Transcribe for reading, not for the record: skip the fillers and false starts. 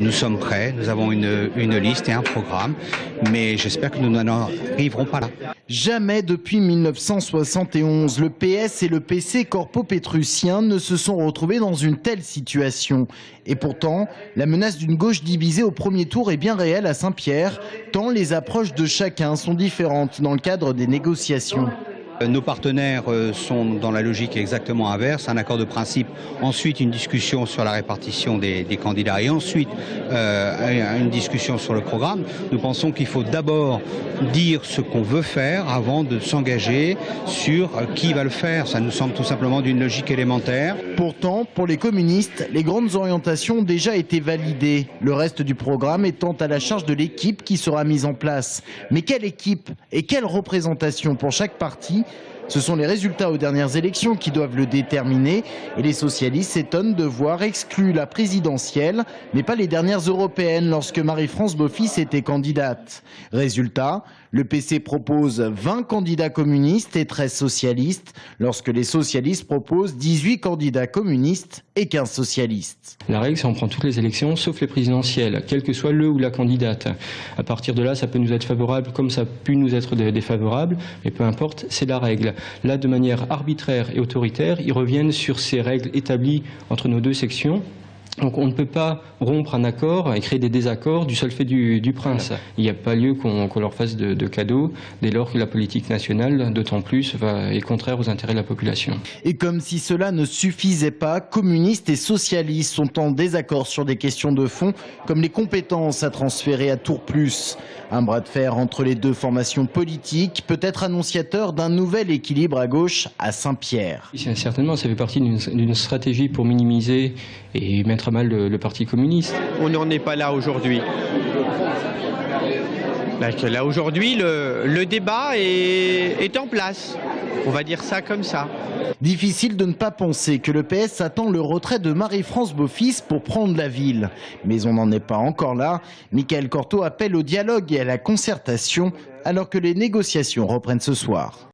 Nous sommes prêts, nous avons une liste et un programme, mais j'espère que nous n'en arriverons pas là. Jamais depuis 1971, le PS et le PC corpo-pétrusien ne se sont retrouvés dans une telle situation. Et pourtant, la menace d'une gauche divisée au premier tour est bien réelle à Saint-Pierre, tant les approches de chacun sont différentes dans le cadre des négociations. Nos partenaires sont dans la logique exactement inverse, un accord de principe, ensuite une discussion sur la répartition des candidats et ensuite une discussion sur le programme. Nous pensons qu'il faut d'abord dire ce qu'on veut faire avant de s'engager sur qui va le faire. Ça nous semble tout simplement d'une logique élémentaire. Pourtant, pour les communistes, les grandes orientations ont déjà été validées, le reste du programme étant à la charge de l'équipe qui sera mise en place. Mais quelle équipe et quelle représentation pour chaque parti ? Ce sont les résultats aux dernières élections qui doivent le déterminer et les socialistes s'étonnent de voir exclue la présidentielle, mais pas les dernières européennes lorsque Marie-France Beaufils était candidate. Résultat, le PC propose 20 candidats communistes et 13 socialistes, lorsque les socialistes proposent 18 candidats communistes et 15 socialistes. La règle, c'est on prend toutes les élections, sauf les présidentielles, quel que soit le ou la candidate. À partir de là, ça peut nous être favorable comme ça a pu nous être défavorable, mais peu importe, c'est la règle. Là, de manière arbitraire et autoritaire, ils reviennent sur ces règles établies entre nos deux sections. Donc on ne peut pas rompre un accord et créer des désaccords du seul fait du prince. Il n'y a pas lieu qu'on leur fasse de cadeaux dès lors que la politique nationale, d'autant plus, est contraire aux intérêts de la population. Et comme si cela ne suffisait pas, communistes et socialistes sont en désaccord sur des questions de fond, comme les compétences à transférer à Tour Plus. Un bras de fer entre les deux formations politiques peut être annonciateur d'un nouvel équilibre à gauche à Saint-Pierre. Certainement, ça fait partie d'une stratégie pour minimiser et mettre à mal le Parti communiste. On n'en est pas là aujourd'hui. Là aujourd'hui, le débat est en place. On va dire ça comme ça. Difficile de ne pas penser que le PS attend le retrait de Marie-France Beaufils pour prendre la ville. Mais on n'en est pas encore là. Michael Cortot appelle au dialogue et à la concertation alors que les négociations reprennent ce soir.